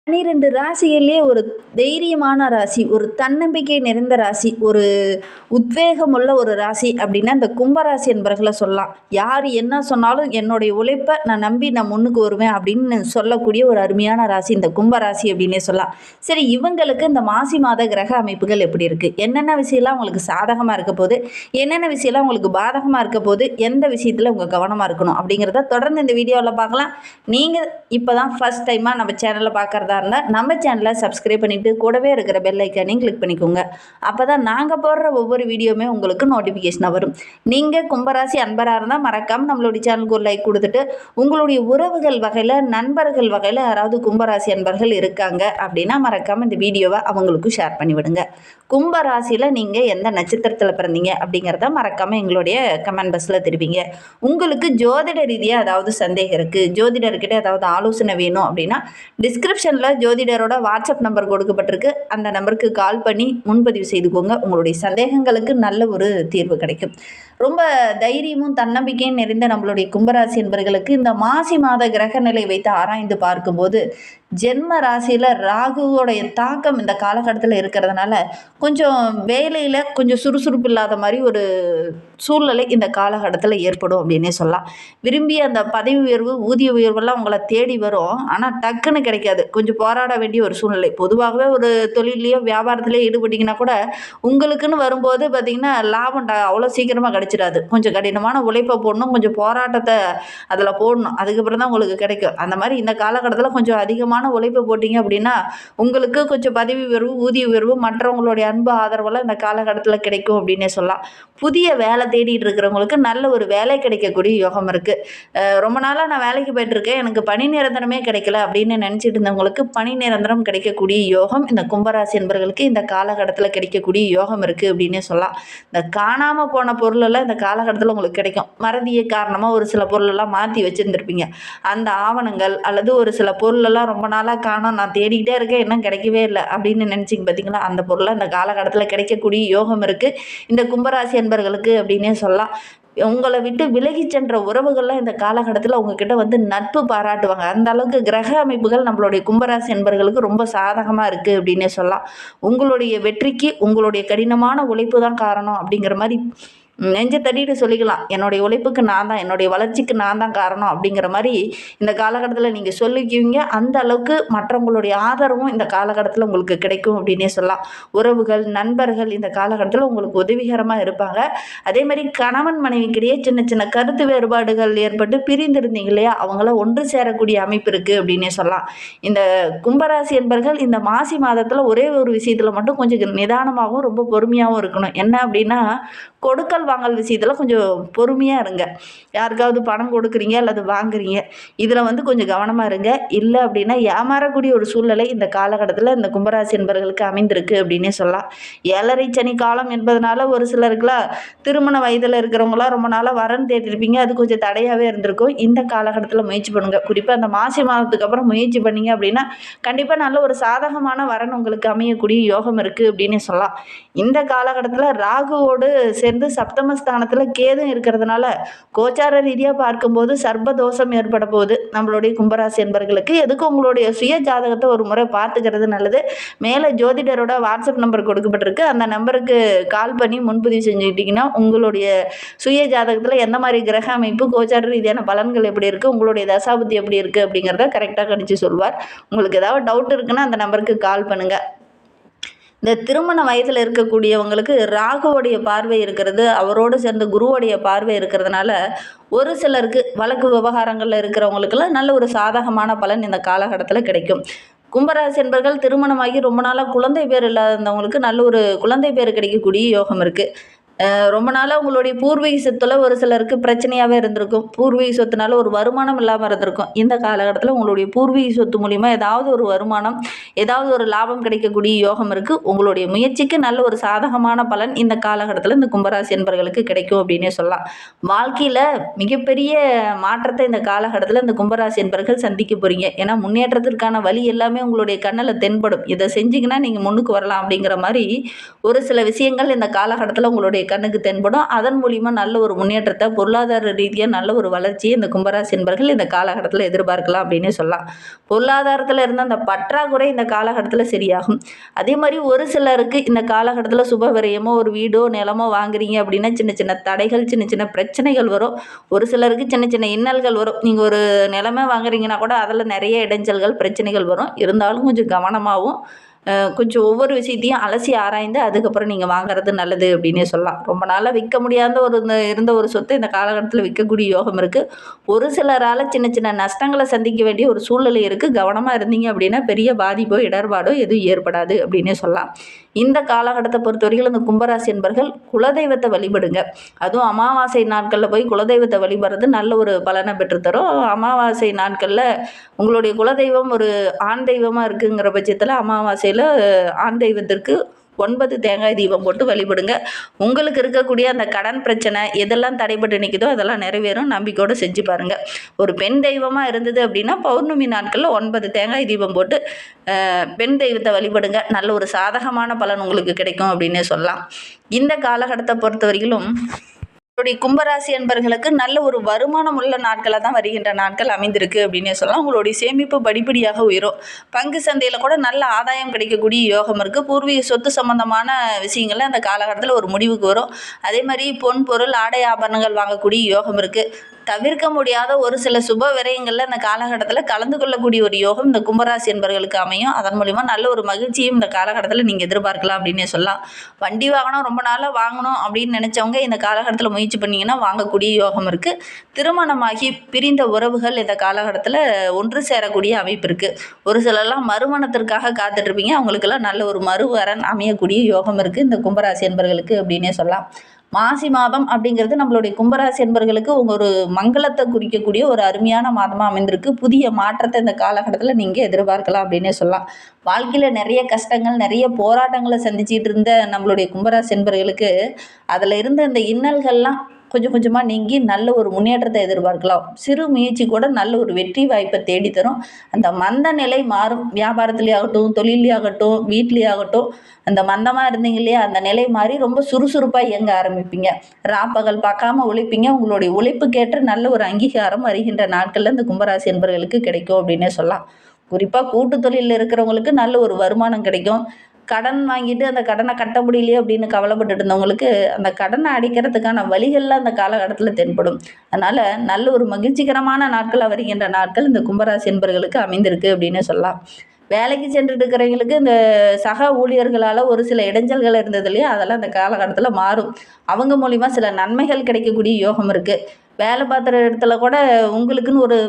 12 ராசியிலே ஒரு தைரியமான ராசி, ஒரு தன்னம்பிக்கை நிறைந்த ராசி, ஒரு உத்வேகமுள்ள ஒரு ராசி அப்படின்னா இந்த கும்பராசி என்பர்களை சொல்லலாம். யார் என்ன சொன்னாலும் என்னுடைய உழைப்பை நான் நம்பி நான் முன்னுக்கு வருவேன் அப்படின்னு சொல்லக்கூடிய ஒரு அருமையான ராசி இந்த கும்பராசி அப்படின்னே சொல்லலாம். சரி, இவங்களுக்கு இந்த மாசி மாத கிரக அமைப்புகள் எப்படி இருக்குது, என்னென்ன விஷயம்லாம் உங்களுக்கு சாதகமாக இருக்க போது, என்னென்ன விஷயம்லாம் உங்களுக்கு பாதகமாக இருக்க போது, எந்த விஷயத்தில் உங்கள் கவனமாக இருக்கணும் அப்படிங்கிறத தொடர்ந்து இந்த வீடியோவில் பார்க்கலாம். நீங்கள் இப்போ தான் ஃபஸ்ட் டைமாக நம்ம சேனலில் பார்க்குறதா இருந்தால் நம்ம சேனலை சப்ஸ்கிரைப் பண்ணிவிட்டு கூடவே இருக்கிற பெல் ஐக்கானையும் கிளிக் பண்ணிக்கோங்க. அப்போ தான் நாங்கள் போடுற ஒவ்வொரு வீடியோவுமே உங்களுக்கு நோட்டிஃபிகேஷனாக வரும். நீங்கள் கும்பராசி அன்பராக இருந்தால் மறக்காமல் நம்மளுடைய சேனலுக்கு ஒரு லைக் கொடுத்துட்டு, உங்களுடைய உறவுகள் வகையில் நண்பர்கள் வகையில் யாராவது கும்பராசி அன்பர்கள் இருக்காங்க அப்படின்னா மறக்காமல் இந்த வீடியோவை அவங்களுக்கும் ஷேர் பண்ணிவிடுங்க. கும்பராசியில் நீங்கள் எந்த நட்சத்திரத்தில் பிறந்தீங்க அப்படிங்கிறத மறக்காமல் எங்களுடைய கமெண்ட் பாக்ஸில் தெரிவிங்க. உங்களுக்கு ஜோதிட ரீதியாக ஏதாவது சந்தேகம் இருக்குது, ஜோதிடர்கிட்ட ஏதாவது ஆலோசனை வேணும் அப்படின்னா டிஸ்கிரிப்ஷனில் ஜோதிடரோட வாட்ஸ்அப் நம்பர் கொடுக்கப்பட்டிருக்கு. அந்த நம்பருக்கு கால் பண்ணி முன்பதிவு செய்துக்கோங்க. உங்களுடைய சந்தேகங்களுக்கு நல்ல ஒரு தீர்வு கிடைக்கும். ரொம்ப தைரியமும் தன்னம்பிக்கையும் நிறைந்த நம்மளுடைய கும்பராசி என்பவர்களுக்கு இந்த மாசி மாத கிரக நிலை வைத்து ஆராய்ந்து பார்க்கும்போது ஜென்ம ராசியில் ராகுவோடைய தாக்கம் இந்த காலகட்டத்தில் இருக்கிறதுனால கொஞ்சம் வேலையில் கொஞ்சம் சுறுசுறுப்பு இல்லாத மாதிரி ஒரு சூழ்நிலை இந்த காலகட்டத்தில் ஏற்படும் அப்படின்னே சொல்லலாம். விரும்பிய அந்த பதவி உயர்வு, ஊதிய உயர்வெல்லாம் உங்களை தேடி வரும். ஆனால் டக்குன்னு கிடைக்காது. கொஞ்சம் போராட வேண்டிய ஒரு சூழ்நிலை. பொதுவாகவே ஒரு தொழிலையோ வியாபாரத்திலேயோ ஈடுபட்டிங்கன்னா கூட உங்களுக்குன்னு வரும்போது பார்த்திங்கன்னா லாபம் அவ்வளோ சீக்கிரமாக கிடைச்சிடாது. கொஞ்சம் கடினமான உழைப்பை போடணும், கொஞ்சம் போராட்டத்தை அதில் போடணும். அதுக்கப்புறம் தான் உங்களுக்கு கிடைக்கும். அந்த மாதிரி இந்த காலகட்டத்தில் கொஞ்சம் அதிகமான உழைப்பு போட்டிங்க அப்படின்னா உங்களுக்கு கொஞ்சம் பதவி உயர்வு, ஊதிய உயர்வு, மற்றவங்களுடைய அன்பு ஆதரவெல்லாம் இந்த காலகட்டத்தில் கிடைக்கும் அப்படின்னே சொல்லலாம். புதிய வேலை தேடிட்டு இருக்கிறவங்களுக்கு நல்ல ஒரு வேலை கிடைக்கக்கூடிய யோகம் இருக்குது. ரொம்ப நாளாக நான் வேலைக்கு போயிட்டுருக்கேன், எனக்கு பணி நிரந்தரமே கிடைக்கல அப்படின்னு நினச்சிட்டு இருந்தவங்களுக்கு பணி நிரந்தரம் கிடைக்கக்கூடிய யோகம் இந்த கும்பராசி என்பவர்களுக்கு இந்த காலகட்டத்தில் கிடைக்கக்கூடிய யோகம் இருக்குது அப்படின்னே சொல்லலாம். இந்த காணாமல் போன பொருளெல்லாம் இந்த காலகட்டத்தில் உங்களுக்கு கிடைக்கும். மறதிய காரணமாக ஒரு சில பொருளெல்லாம் மாற்றி வச்சுருந்துருப்பீங்க. அந்த ஆவணங்கள் அல்லது ஒரு சில பொருளெல்லாம் ரொம்ப நாளாக காணோம், நான் தேடிக்கிட்டே இருக்கேன், இன்னும் கிடைக்கவே இல்லை அப்படின்னு நினச்சிங்க பார்த்தீங்களா, அந்த பொருளை இந்த காலகட்டத்தில் கிடைக்கக்கூடிய யோகம் இருக்குது இந்த கும்பராசி என்பவர்களுக்கு அப்படின்னே சொல்லலாம். உங்களை விட்டு விலகி சென்ற உறவுகள்லாம் இந்த காலகட்டத்தில் உங்ககிட்ட வந்து நட்பு பாராட்டுவாங்க. அந்த அளவுக்கு கிரக அமைப்புகள் நம்மளுடைய கும்பராசி என்பவர்களுக்கு ரொம்ப சாதகமாக இருக்குது அப்படின்னே சொல்லலாம். உங்களுடைய வெற்றிக்கு உங்களுடைய கடினமான உழைப்பு தான் காரணம் அப்படிங்கிற மாதிரி நெஞ்ச தட்டிட்டு சொல்லிக்கலாம். என்னுடைய உழைப்புக்கு நான் தான், என்னுடைய வளர்ச்சிக்கு நான் தான் காரணம் அப்படிங்கிற மாதிரி இந்த காலகட்டத்தில் நீங்கள் சொல்லிக்குவீங்க. அந்த அளவுக்கு மற்றவங்களுடைய ஆதரவும் இந்த காலகட்டத்தில் உங்களுக்கு கிடைக்கும் அப்படின்னே சொல்லலாம். உறவுகள், நண்பர்கள் இந்த காலகட்டத்தில் உங்களுக்கு உதவிகரமாக இருப்பாங்க. அதே மாதிரி கணவன் மனைவிக்கிடையே சின்ன சின்ன கருத்து வேறுபாடுகள் ஏற்பட்டு பிரிந்திருந்தீங்க இல்லையா, அவங்கள ஒன்று சேரக்கூடிய அமைப்பு இருக்குது அப்படின்னே சொல்லலாம். இந்த கும்பராசி என்பர்கள் இந்த மாசி மாதத்தில் ஒரே ஒரு விஷயத்தில் மட்டும் கொஞ்சம் நிதானமாகவும் ரொம்ப பொறுமையாகவும் இருக்கணும். என்ன அப்படின்னா, கொடுக்கல் வாங்கல் விஷயத்தில் கொஞ்சம் பொறுமையாக இருங்க. யாருக்காவது பணம் கொடுக்குறீங்க அல்லது வாங்குறீங்க, இதில் வந்து கொஞ்சம் கவனமாக இருங்க. இல்லை அப்படின்னா ஏமாறக்கூடிய ஒரு சூழ்நிலை இந்த காலகட்டத்தில் இந்த கும்பராசி என்பவர்களுக்கு அமைந்திருக்கு அப்படின்னே சொல்லலாம். 7.5 சனி காலம் என்பதனால ஒரு சிலருக்குலாம் திருமண வயதில் இருக்கிறவங்களாம் ரொம்ப நாளாக வரன் தேடிருப்பீங்க, அது கொஞ்சம் தடையாகவே இருந்திருக்கும். இந்த காலகட்டத்தில் முயற்சி பண்ணுங்கள். குறிப்பாக அந்த மாசி மாதத்துக்கு அப்புறம் முயற்சி பண்ணிங்க அப்படின்னா கண்டிப்பாக நல்ல ஒரு சாதகமான வரன் உங்களுக்கு அமையக்கூடிய யோகம் இருக்குது அப்படின்னே சொல்லலாம். இந்த காலகட்டத்தில் ராகுவோடு சேர்ந்து சப்தமஸ்தானத்தில் கேதும் இருக்கிறதுனால கோச்சார ரீதியாக பார்க்கும்போது சர்ப்பதோஷம் ஏற்பட போகுது நம்மளுடைய கும்பராசி என்பவர்களுக்கு. எதுக்கு உங்களுடைய சுய ஜாதகத்தை ஒரு முறை பார்த்துக்கிறது நல்லது. மேலே ஜோதிடரோட வாட்ஸ்அப் நம்பர் கொடுக்கப்பட்டிருக்கு. அந்த நம்பருக்கு கால் பண்ணி முன்பதிவு செஞ்சுக்கிட்டிங்கன்னா உங்களுடைய சுய ஜாதகத்தில் எந்த மாதிரி கிரக அமைப்பு, கோச்சார ரீதியான பலன்கள் எப்படி இருக்குது, உங்களுடைய தசாபுத்தி எப்படி இருக்குது அப்படிங்கிறத கரெக்டாக கணிச்சு சொல்வார். உங்களுக்கு ஏதாவது டவுட் இருக்குன்னா அந்த நம்பருக்கு கால் பண்ணுங்கள். இந்த திருமண வயதில் இருக்கக்கூடியவங்களுக்கு ராகுவோடைய பார்வை இருக்கிறது, அவரோடு சேர்ந்த குருவோடைய பார்வை இருக்கிறதுனால ஒரு சிலருக்கு வழக்கு விவகாரங்களில் இருக்கிறவங்களுக்கெல்லாம் நல்ல ஒரு சாதகமான பலன் இந்த காலகட்டத்தில் கிடைக்கும். கும்பராசி என்பர்கள் திருமணமாகி ரொம்ப நாளாக குழந்தை பேர் இல்லாதவங்களுக்கு நல்ல ஒரு குழந்தை பேர் கிடைக்கக்கூடிய யோகம் இருக்குது. ரொம்ப நாளாக உங்களுடைய பூர்வீக சொத்துல ஒரு சிலருக்கு பிரச்சனையாகவே இருந்திருக்கும். பூர்வீக சொத்துனால ஒரு வருமானம் இல்லாமல் இருந்திருக்கும். இந்த காலகட்டத்தில் உங்களுடைய பூர்வீக சொத்து மூலிமா ஏதாவது ஒரு வருமானம், ஏதாவது ஒரு லாபம் கிடைக்கக்கூடிய யோகம் இருக்குது. உங்களுடைய முயற்சிக்கு நல்ல ஒரு சாதகமான பலன் இந்த காலகட்டத்தில் இந்த கும்பராசி என்பவர்களுக்கு கிடைக்கும் அப்படின்னே சொல்லலாம். வாழ்க்கையில் மிகப்பெரிய மாற்றத்தை இந்த காலகட்டத்தில் இந்த கும்பராசி என்பவர்கள் சந்திக்க போகிறீங்க. ஏன்னா முன்னேற்றத்திற்கான வழி எல்லாமே உங்களுடைய கண்ணில் தென்படும். இதை செஞ்சிங்கன்னா நீங்கள் முன்னுக்கு வரலாம் அப்படிங்கிற மாதிரி ஒரு சில விஷயங்கள் இந்த காலகட்டத்தில் உங்களுடைய கண்ணுக்கு தென்படும். அதன் மூலிமா நல்ல ஒரு முன்னேற்றத்தை, பொருளாதார ரீதியாக நல்ல ஒரு வளர்ச்சியை இந்த கும்பராசி என்பர்கள் இந்த காலகட்டத்தில் எதிர்பார்க்கலாம் அப்படின்னே சொல்லலாம். பொருளாதாரத்தில் இருந்த அந்த பற்றாக்குறை இந்த காலகட்டத்தில் சரியாகும். அதே மாதிரி ஒரு சிலருக்கு இந்த காலகட்டத்தில் சுப விரயமோ ஒரு வீடோ நிலமோ வாங்குறீங்க அப்படின்னா சின்ன சின்ன தடைகள், சின்ன சின்ன பிரச்சனைகள் வரும். ஒரு சிலருக்கு சின்ன சின்ன இன்னல்கள் வரும். நீங்கள் ஒரு நிலமே வாங்குறீங்கன்னா கூட அதில் நிறைய இடைஞ்சல்கள், பிரச்சனைகள் வரும். இருந்தாலும் கொஞ்சம் கவனமாகவும் கொஞ்சம் ஒவ்வொரு விஷயத்தையும் அலசி ஆராய்ந்து அதுக்கப்புறம் நீங்கள் வாங்குறது நல்லது அப்படின்னே சொல்லலாம். ரொம்ப நாளாக விற்க முடியாத இருந்த ஒரு சொத்தை இந்த காலகட்டத்தில் விற்கக்கூடிய யோகம் இருக்குது. ஒரு சிலரால் சின்ன சின்ன நஷ்டங்களை சந்திக்க வேண்டிய ஒரு சூழ்நிலை இருக்குது. கவனமாக இருந்தீங்க அப்படின்னா பெரிய பாதிப்போ இடர்பாடோ எதுவும் ஏற்படாது அப்படின்னே சொல்லலாம். இந்த காலகட்டத்தை பொறுத்தவரைக்கும் இந்த கும்பராசி என்பர்கள் குலதெய்வத்தை வழிபடுங்க. அதுவும் அமாவாசை நாட்களில் போய் குலதெய்வத்தை வழிபடுறது நல்ல ஒரு பலனை பெற்றுத்தரும். அமாவாசை நாட்களில் உங்களுடைய குலதெய்வம் ஒரு ஆண் தெய்வமாக இருக்குங்கிற பட்சத்தில் அமாவாசையில் ஆண் தெய்வத்திற்கு 9 தேங்காய் தீபம் போட்டு வழிபடுங்க. உங்களுக்கு இருக்கக்கூடிய அந்த கடன் பிரச்சனை எதெல்லாம் தடைபட்டு நிற்குதோ அதெல்லாம் நிறைவேறும். நம்பிக்கையோடு செஞ்சு பாருங்கள். ஒரு பெண் தெய்வமாக இருந்தது அப்படின்னா பௌர்ணமி நாட்களில் 9 தேங்காய் தீபம் போட்டு பெண் தெய்வத்தை வழிபடுங்க. நல்ல ஒரு சாதகமான பலன் உங்களுக்கு கிடைக்கும் அப்படின்னே சொல்லலாம். இந்த காலகட்டத்தை பொறுத்த வரையிலும் கும்பராசி என்பர்களுக்கு நல்ல ஒரு வருமானம் உள்ள நாட்களாக தான் வருகின்ற நாட்கள் அமைந்திருக்கு அப்படின்னே சொல்லலாம். உங்களுடைய சேமிப்பு படிப்படியாக உயரும். பங்கு சந்தையில் கூட நல்ல ஆதாயம் கிடைக்கக்கூடிய யோகம் இருக்குது. பூர்வீக சொத்து சம்பந்தமான விஷயங்கள்ல அந்த காலகட்டத்தில் ஒரு முடிவுக்கு வரும். அதே மாதிரி பொன் பொருள் ஆடை ஆபரணங்கள் வாங்கக்கூடிய யோகம் இருக்குது. தவிர்க்க முடியாத ஒரு சில சுப விரயங்களில் இந்த காலகட்டத்தில் கலந்து கொள்ளக்கூடிய ஒரு யோகம் இந்த கும்பராசி என்பவர்களுக்கு அமையும். அதன் மூலிமா நல்ல ஒரு மகிழ்ச்சியும் இந்த காலகட்டத்தில் நீங்கள் எதிர்பார்க்கலாம் அப்படின்னே சொல்லலாம். வண்டி வாகனம் ரொம்ப நாளாக வாங்கணும் அப்படின்னு நினச்சவங்க இந்த காலகட்டத்தில் முயற்சி பண்ணிங்கன்னா வாங்கக்கூடிய யோகம் இருக்குது. திருமணமாகி பிரிந்த உறவுகள் இந்த காலகட்டத்தில் ஒன்று சேரக்கூடிய அமைப்பு இருக்குது. ஒரு சிலர்லாம் மறுமணத்திற்காக காத்துட்ருப்பீங்க. அவங்களுக்கெல்லாம் நல்ல ஒரு மறுவரன் அமையக்கூடிய யோகம் இருக்குது இந்த கும்பராசி என்பவர்களுக்கு அப்படின்னே சொல்லலாம். மாசி மாதம் அப்படிங்கிறது நம்மளுடைய கும்பராசி என்பர்களுக்கு ஒரு மங்களத்தை குறிக்கக்கூடிய ஒரு அருமையான மாதமாக அமைந்திருக்கு. புதிய மாற்றத்தை இந்த காலகட்டத்தில் நீங்கள் எதிர்பார்க்கலாம் அப்படின்னே சொல்லலாம். வாழ்க்கையில் நிறைய கஷ்டங்கள், நிறைய போராட்டங்களை சந்திச்சிட்டு இருந்த நம்மளுடைய கும்பராசி என்பர்களுக்கு அதில் இருந்த இந்த இன்னல்கள்லாம் கொஞ்சம் கொஞ்சமாக நீங்கி நல்ல ஒரு முன்னேற்றத்தை எதிர்பார்க்கலாம். சிறு முயற்சி கூட நல்ல ஒரு வெற்றி வாய்ப்பை தேடித்தரும். அந்த மந்த நிலை மாறும். வியாபாரத்துலேயே ஆகட்டும், தொழிலே ஆகட்டும், வீட்லேயே ஆகட்டும், அந்த மந்தமாக இருந்தீங்க இல்லையா, அந்த நிலை மாறி ரொம்ப சுறுசுறுப்பாக இயங்க ஆரம்பிப்பீங்க. ராப்பகல் பார்க்காம உழைப்பீங்க. உங்களுடைய உழைப்புக்கேற்ற நல்ல ஒரு அங்கீகாரம் வருகின்ற நாட்களில் இந்த கும்பராசி என்பவர்களுக்கு கிடைக்கும் அப்படின்னே சொல்லலாம். குறிப்பாக கூட்டு தொழிலில் இருக்கிறவங்களுக்கு நல்ல ஒரு வருமானம் கிடைக்கும். கடன் வாங்கிட்டு அந்த கடனை கட்ட முடியலையே அப்படின்னு கவலைப்பட்டுட்டு இருந்தவங்களுக்கு அந்த கடனை அடைக்கிறதுக்கான வழிகள்லாம் அந்த காலகட்டத்தில் தென்படும். அதனால் நல்ல ஒரு மகிழ்ச்சிகரமான நாட்களாக வருகின்ற நாட்கள் இந்த கும்பராசி என்பவர்களுக்கு அமைந்திருக்கு அப்படின்னு சொல்லலாம். வேலைக்கு சென்றுட்டு இருக்கிறவங்களுக்கு இந்த சக ஊழியர்களால் ஒரு சில இடைஞ்சல்கள் இருந்தது இல்லையா, அதெல்லாம் அந்த காலகட்டத்தில் மாறும். அவங்க மூலிமா சில நன்மைகள் கிடைக்கக்கூடிய யோகம் இருக்குது. வேலை பார்க்குற இடத்துல கூட உங்களுக்குன்னு ஒரு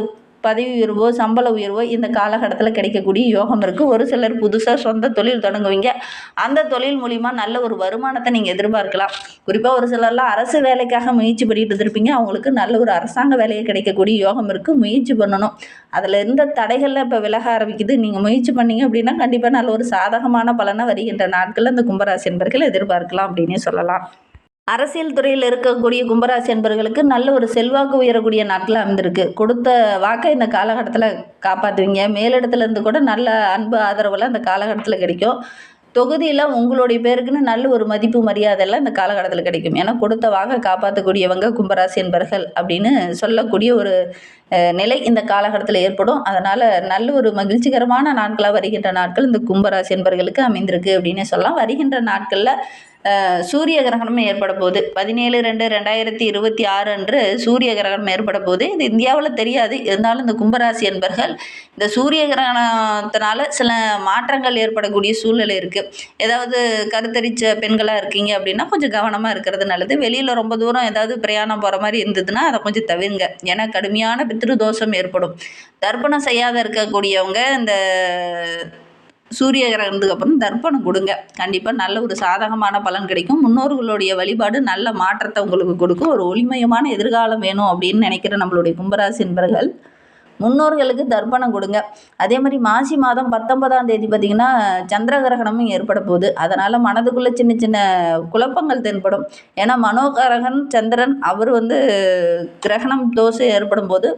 பதவி உயர்வோ சம்பள உயர்வோ இந்த காலகட்டத்தில் கிடைக்கக்கூடிய யோகம் இருக்குது. ஒரு சிலர் புதுசாக சொந்த தொழில் தொடங்குவீங்க. அந்த தொழில் மூலிமா நல்ல ஒரு வருமானத்தை நீங்கள் எதிர்பார்க்கலாம். குறிப்பாக ஒரு சிலர்லாம் அரசு வேலைக்காக முயற்சி பண்ணிட்டு இருந்திருப்பீங்க. அவங்களுக்கு நல்ல ஒரு அரசாங்க வேலையை கிடைக்கக்கூடிய யோகம் இருக்குது. முயற்சி பண்ணணும். அதில் இருந்த தடைகளில் இப்போ விலக ஆரம்பிக்குது. நீங்கள் முயற்சி பண்ணீங்க அப்படின்னா கண்டிப்பாக நல்ல ஒரு சாதகமான பலனை வருகின்ற நாட்களில் இந்த கும்பராசி என்பர்கள் எதிர்பார்க்கலாம் அப்படின்னே சொல்லலாம். அரசியல் துறையில் இருக்கக்கூடிய கும்பராசி என்பவர்களுக்கு நல்ல ஒரு செல்வாக்கு உயரக்கூடிய நாட்கள் அமைந்திருக்கு. கொடுத்த வாக்கை இந்த காலகட்டத்தில் காப்பாற்றுவீங்க. மேலிடத்துல இருந்து கூட நல்ல அன்பு ஆதரவெல்லாம் இந்த காலகட்டத்தில் கிடைக்கும். தொகுதியில் உங்களுடைய பேருக்குன்னு நல்ல ஒரு மதிப்பு மரியாதையெல்லாம் இந்த காலகட்டத்தில் கிடைக்கும். ஏன்னா கொடுத்த வாக்கை காப்பாற்றக்கூடியவங்க கும்பராசி என்பர்கள் அப்படின்னு சொல்லக்கூடிய ஒரு நிலை இந்த காலகட்டத்தில் ஏற்படும். அதனால் நல்ல ஒரு மகிழ்ச்சிகரமான நாட்களாக வருகின்ற நாட்கள் இந்த கும்பராசி என்பர்களுக்கு அமைந்திருக்கு அப்படின்னு சொல்லலாம். வருகின்ற நாட்களில் சூரிய கிரகணம் ஏற்பட போகுது. 17/2/2026 அன்று சூரிய கிரகணம் ஏற்பட போகுது. இது இந்தியாவில் தெரியாது. இருந்தாலும் இந்த கும்பராசி என்பர்கள் இந்த சூரிய கிரகணத்தினால சில மாற்றங்கள் ஏற்படக்கூடிய சூழ்நிலை இருக்குது. ஏதாவது கருத்தரித்த பெண்களாக இருக்கீங்க அப்படின்னா கொஞ்சம் கவனமாக இருக்கிறது நல்லது. வெளியில் ரொம்ப தூரம் ஏதாவது பிரயாணம் போகிற மாதிரி இருந்ததுன்னா அதை கொஞ்சம் தவிருங்க. ஏன்னா கடுமையான பித்ருதோஷம் ஏற்படும். தர்ப்பணம் செய்யாத இருக்கக்கூடியவங்க இந்த சூரிய கிரகணத்துக்கு அப்புறம் தர்ப்பணம் கொடுங்க. கண்டிப்பாக நல்ல ஒரு சாதகமான பலன் கிடைக்கும். முன்னோர்களுடைய வழிபாடு நல்ல மாற்றத்தை உங்களுக்கு கொடுக்கும். ஒரு ஒளிமயமான எதிர்காலம் வேணும் அப்படின்னு நினைக்கிற நம்மளுடைய கும்பராசி என்பர்கள் முன்னோர்களுக்கு தர்ப்பணம் கொடுங்க. அதே மாதிரி மாசி மாதம் 19ஆம் தேதி பார்த்திங்கன்னா சந்திர கிரகணமும் ஏற்பட போகுது. அதனால் மனதுக்குள்ளே சின்ன சின்ன குழப்பங்கள் தென்படும். ஏன்னா மனோகரகன் சந்திரன் அவர் கிரகணம் தோஷம் ஏற்படும் போது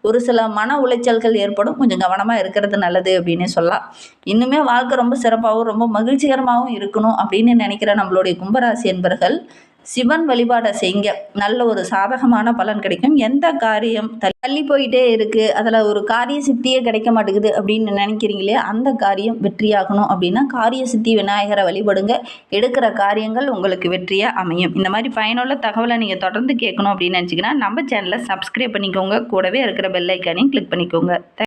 ஒரு சில மன உளைச்சல்கள் ஏற்படும். கொஞ்சம் கவனமாக இருக்கிறது நல்லது அப்படின்னு சொல்லலாம். இன்னுமே வாழ்க்கை ரொம்ப சிறப்பாகவும் ரொம்ப மகிழ்ச்சிகரமாகவும் இருக்கணும் அப்படின்னு நினைக்கிற நம்மளுடைய கும்பராசி என்பர்கள் சிவன் வழிபாடை செய்யுங்க. நல்ல ஒரு சாதகமான பலன் கிடைக்கும். எந்த காரியம் தள்ளி போயிட்டே இருக்குது, அதில் ஒரு காரிய சித்தியே கிடைக்க மாட்டேங்குது அப்படின்னு நினைக்கிறீங்களே, அந்த காரியம் வெற்றியாகணும் அப்படின்னா காரிய சித்தி விநாயகரை வழிபடுங்க. எடுக்கிற காரியங்கள் உங்களுக்கு வெற்றியாக அமையும். இந்த மாதிரி பயனுள்ள தகவலை நீங்கள் தொடர்ந்து கேட்கணும் அப்படின்னு நினச்சிங்கன்னா நம்ம சேனலை சப்ஸ்கிரைப் பண்ணிக்கோங்க. கூடவே இருக்கிற பெல் ஐக்கானையும் கிளிக் பண்ணிக்கோங்க.